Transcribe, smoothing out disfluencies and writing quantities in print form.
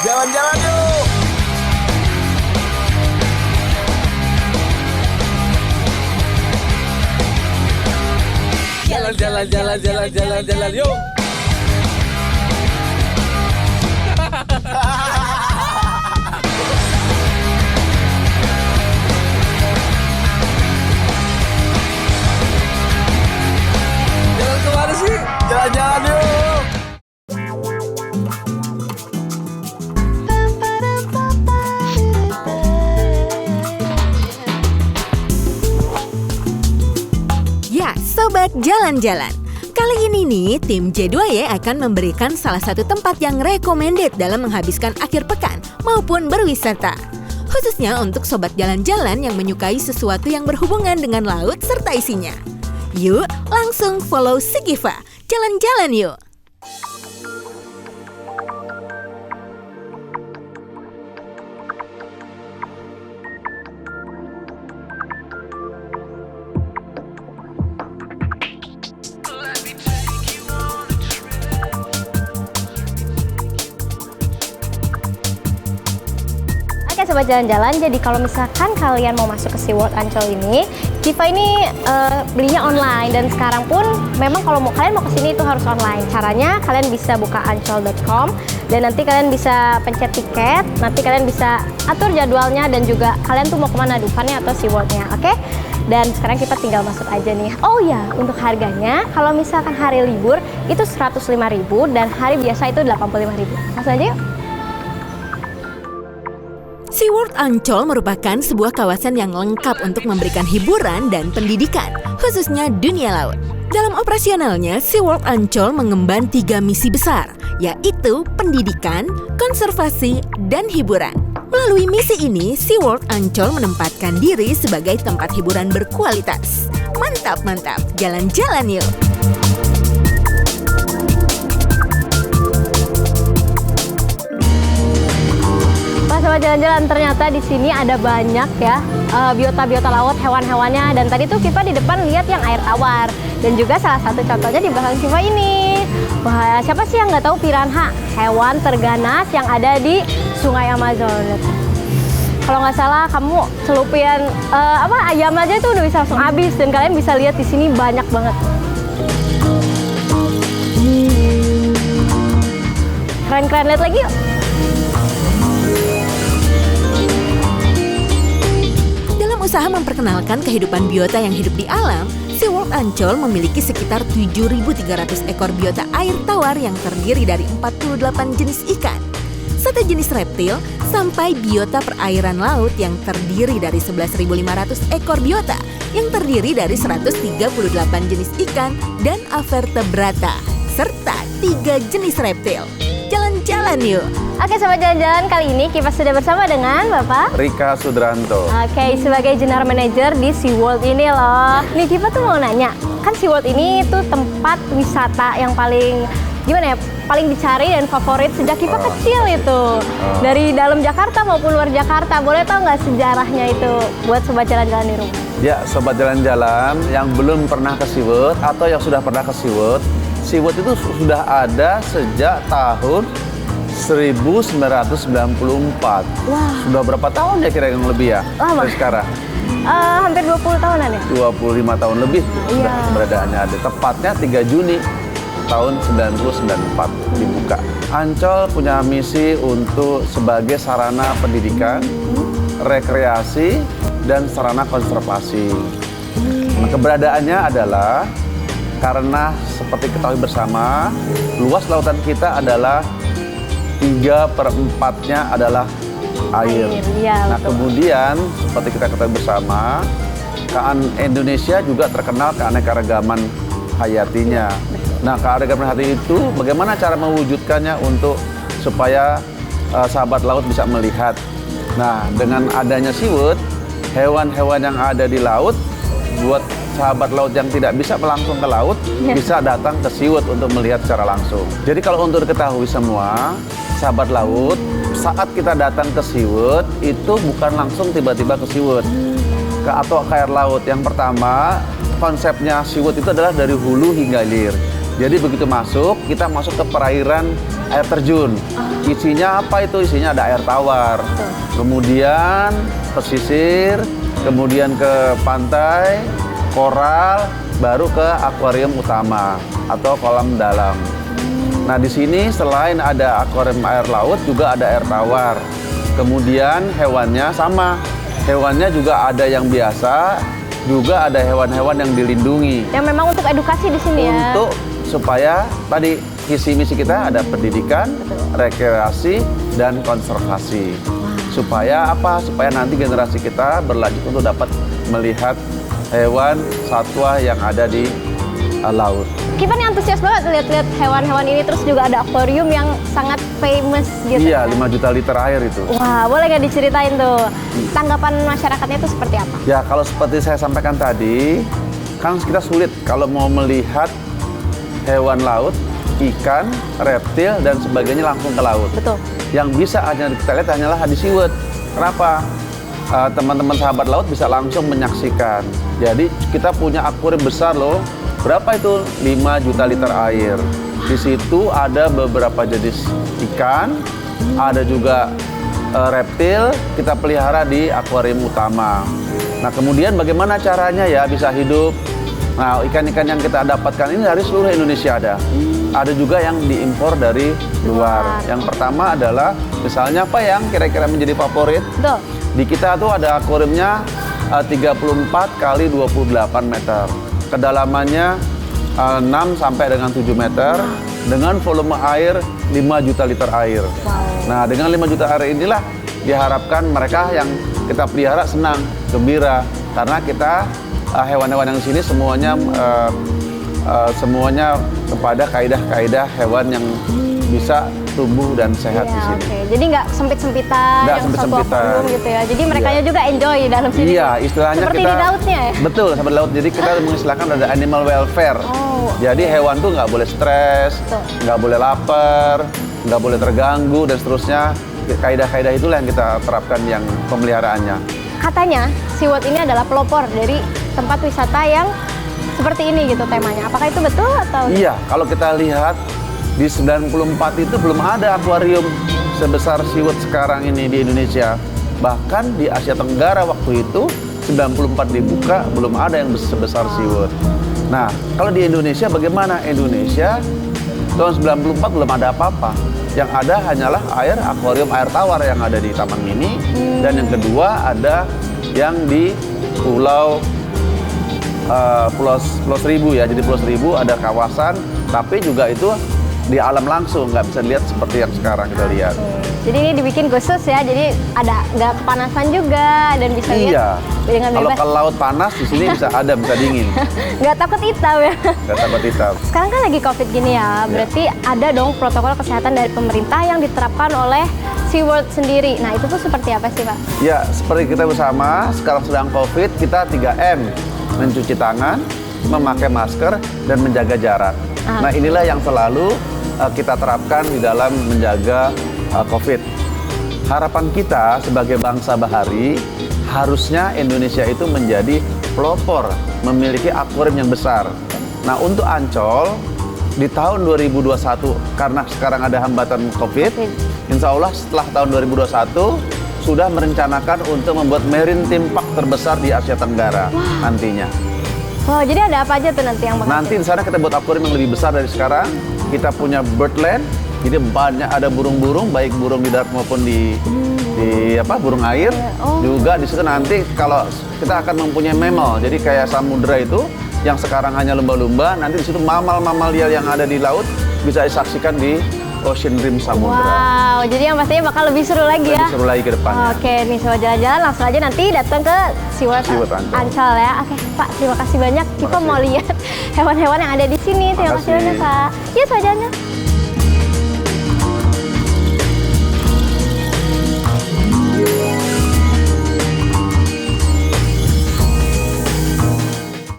Jalan-jalan yuk. Jalan yuk. Jalan kemana sih? Jalan-jalan yuk. Ya, Sobat Jalan-Jalan. Kali ini nih, tim J2Y akan memberikan salah satu tempat yang recommended dalam menghabiskan akhir pekan maupun berwisata. Khususnya untuk Sobat Jalan-Jalan yang menyukai sesuatu yang berhubungan dengan laut serta isinya. Yuk, langsung follow Sigiva. Jalan-jalan yuk! Oke Sobat Jalan-Jalan, jadi kalau misalkan kalian mau masuk ke SeaWorld Ancol ini, Kiva ini belinya online dan sekarang pun memang kalau kalian mau kesini itu harus online. Caranya kalian bisa buka ancol.com dan nanti kalian bisa pencet tiket, nanti kalian bisa atur jadwalnya dan juga kalian tuh mau kemana, Dufan-nya atau SeaWorld-nya, oke? Dan sekarang kita tinggal masuk aja nih. Oh ya, untuk harganya kalau misalkan hari libur itu 105.000 dan hari biasa itu 85.000. Langsung aja yuk. SeaWorld Ancol merupakan sebuah kawasan yang lengkap untuk memberikan hiburan dan pendidikan, khususnya dunia laut. Dalam operasionalnya, SeaWorld Ancol mengemban 3 misi besar, yaitu pendidikan, konservasi, dan hiburan. Melalui misi ini, SeaWorld Ancol menempatkan diri sebagai tempat hiburan berkualitas. Mantap, jalan-jalan yuk! Sobat Jalan-Jalan, ternyata di sini ada banyak ya biota-biota laut, hewan-hewannya. Dan tadi tuh Kiva di depan lihat yang air tawar. Dan juga salah satu contohnya di belakang Kiva ini. Wah, siapa sih yang nggak tahu piranha, hewan terganas yang ada di Sungai Amazon. Kalau nggak salah kamu celupin ayam aja tuh udah bisa langsung habis. Dan kalian bisa lihat di sini banyak banget. Keren-keren, lihat lagi yuk. Usaha memperkenalkan kehidupan biota yang hidup di alam, SeaWorld Ancol memiliki sekitar 7.300 ekor biota air tawar yang terdiri dari 48 jenis ikan, 1 jenis reptil, sampai biota perairan laut yang terdiri dari 11.500 ekor biota yang terdiri dari 138 jenis ikan dan avertebrata, serta 3 jenis reptil. Jalan-jalan yuk! Oke Sobat Jalan-Jalan, kali ini Kiva sudah bersama dengan Bapak Rika Sudranto. Oke, sebagai General Manager di SeaWorld ini loh. Nih Kiva tuh mau nanya, kan SeaWorld ini tuh tempat wisata yang paling gimana ya, paling dicari dan favorit sejak Kiva kecil itu. Dari dalam Jakarta maupun luar Jakarta. Boleh tahu nggak sejarahnya itu buat Sobat Jalan-Jalan di rumah? Ya, Sobat Jalan-Jalan yang belum pernah ke SeaWorld atau yang sudah pernah ke SeaWorld, SeaWorld itu sudah ada sejak tahun 1994. Wah. Sudah berapa tahun ya kira-kira yang lebih ya? Lama. Dari sekarang? Hampir 20 tahunan ya? 25 tahun lebih sudah keberadaannya ada. Tepatnya 3 Juni tahun 1994 dibuka. Ancol punya misi untuk sebagai sarana pendidikan, rekreasi, dan sarana konservasi. Nah, keberadaannya adalah karena seperti ketahui bersama, luas lautan kita adalah 3/4-nya adalah air. Iya, Nah, kemudian seperti kita ketahui bersama, Indonesia juga terkenal keanekaragaman hayatinya. Nah, keanekaragaman hayati itu bagaimana cara mewujudkannya untuk supaya sahabat laut bisa melihat. Nah, dengan adanya SeaWorld, hewan-hewan yang ada di laut buat sahabat laut yang tidak bisa melangsung ke laut bisa datang ke SeaWorld untuk melihat secara langsung. Jadi kalau untuk diketahui semua, sahabat laut, saat kita datang ke SeaWorld itu bukan langsung tiba-tiba ke SeaWorld atau ke air laut. Yang pertama, konsepnya SeaWorld itu adalah dari hulu hingga hilir. Jadi begitu masuk, kita masuk ke perairan air terjun. Isinya apa itu? Isinya ada air tawar. Kemudian pesisir, kemudian ke pantai, koral, baru ke akuarium utama atau kolam dalam. Nah, di sini selain ada akuarium air laut juga ada air tawar. Kemudian hewannya sama. Hewannya juga ada yang biasa, juga ada hewan-hewan yang dilindungi. Yang memang untuk edukasi di sini ya. Untuk supaya tadi visi misi kita ada pendidikan, rekreasi, dan konservasi. Supaya apa? Supaya nanti generasi kita berlanjut untuk dapat melihat hewan satwa yang ada di laut. Kita nih antusias banget lihat-lihat hewan-hewan ini, terus juga ada akuarium yang sangat famous gitu. Iya, kan? 5 juta liter air itu. Wah, boleh nggak diceritain tuh tanggapan masyarakatnya itu seperti apa? Ya, kalau seperti saya sampaikan tadi, kan kita sulit kalau mau melihat hewan laut, ikan, reptil, dan sebagainya langsung ke laut. Betul. Yang bisa hanya kita lihat hanyalah di SeaWorld. Kenapa? Teman-teman sahabat laut bisa langsung menyaksikan. Jadi kita punya akuarium besar loh. Berapa itu? 5 juta liter air. Di situ ada beberapa jenis ikan, ada juga reptil kita pelihara di akuarium utama. Nah, kemudian bagaimana caranya ya bisa hidup? Nah, ikan-ikan yang kita dapatkan ini dari seluruh Indonesia ada. Ada juga yang diimpor dari luar. Yang pertama adalah misalnya apa yang kira-kira menjadi favorit? Betul. Di kita tuh ada akuariumnya 34 kali 28 meter. Kedalamannya 6 sampai dengan 7 meter dengan volume air 5 juta liter air. Nah, dengan 5 juta air inilah diharapkan mereka yang kita pelihara senang, gembira karena kita hewan-hewan yang di sini semuanya kepada kaidah-kaidah hewan yang bisa tumbuh dan sehat di sini. Oke. Jadi nggak sempit-sempitan, Nggak yang sempit-sempitan. satu akuarium gitu ya. Jadi mereka juga enjoy di dalam sini. Iya, istilahnya seperti kita di lautnya ya? Betul, seperti laut. Jadi kita mengistilahkan ada animal welfare. Jadi hewan tuh nggak boleh stres, nggak boleh lapar, nggak boleh terganggu dan seterusnya. Kaidah-kaidah itulah yang kita terapkan yang pemeliharaannya. Katanya SeaWorld ini adalah pelopor dari tempat wisata yang seperti ini gitu temanya. Apakah itu betul atau? Iya, kalau kita lihat di 94 itu belum ada akuarium sebesar SeaWorld sekarang ini di Indonesia. Bahkan di Asia Tenggara waktu itu 94 dibuka belum ada yang sebesar SeaWorld. Nah, kalau di Indonesia bagaimana? Indonesia tahun 94 belum ada apa-apa. Yang ada hanyalah akuarium air tawar yang ada di Taman Mini. Dan yang kedua ada yang di Pulau Seribu ya. Jadi Pulau Seribu ada kawasan, tapi juga itu di alam langsung, nggak bisa dilihat seperti yang sekarang kita lihat. Jadi ini dibikin khusus ya, jadi ada nggak kepanasan juga dan bisa lihat dengan Kalau bebas. ke laut panas di sini bisa dingin. Nggak takut hitam ya. Nggak takut hitam. Sekarang kan lagi COVID gini ya, berarti ada dong protokol kesehatan dari pemerintah yang diterapkan oleh SeaWorld sendiri. Nah, itu tuh seperti apa sih, Pak? Ya, seperti kita bersama, sekarang sedang COVID, kita 3M. Mencuci tangan, memakai masker, dan menjaga jarak. Nah, inilah yang selalu kita terapkan di dalam menjaga COVID. Harapan kita sebagai bangsa bahari, harusnya Indonesia itu menjadi pelopor, memiliki akuarium yang besar. Nah, untuk Ancol, di tahun 2021, karena sekarang ada hambatan COVID, insya Allah setelah tahun 2021, sudah merencanakan untuk membuat marine theme park terbesar di Asia Tenggara nantinya. Wow, jadi ada apa aja tuh nanti yang bakal? Nanti di sana kita buat akuarium yang lebih besar dari sekarang. Kita punya birdland, jadi banyak ada burung-burung, baik burung di darat maupun di burung air. Juga di situ nanti kalau kita akan mempunyai mammal, jadi kayak samudra itu yang sekarang hanya lumba-lumba, nanti di situ mamal-mamal liar yang ada di laut bisa disaksikan di Ocean Rim Samudra. Wow, jadi yang pastinya bakal lebih seru lagi ya. Lebih seru lagi ke depannya. Oke, nih sobat jalan-jalan langsung aja nanti datang ke SeaWorld Ancol ya. Oke, Pak, terima kasih banyak. Kita mau lihat hewan-hewan yang ada di sini. Terima kasih banyak, Pak. Yuk, sobat jalan-jalan.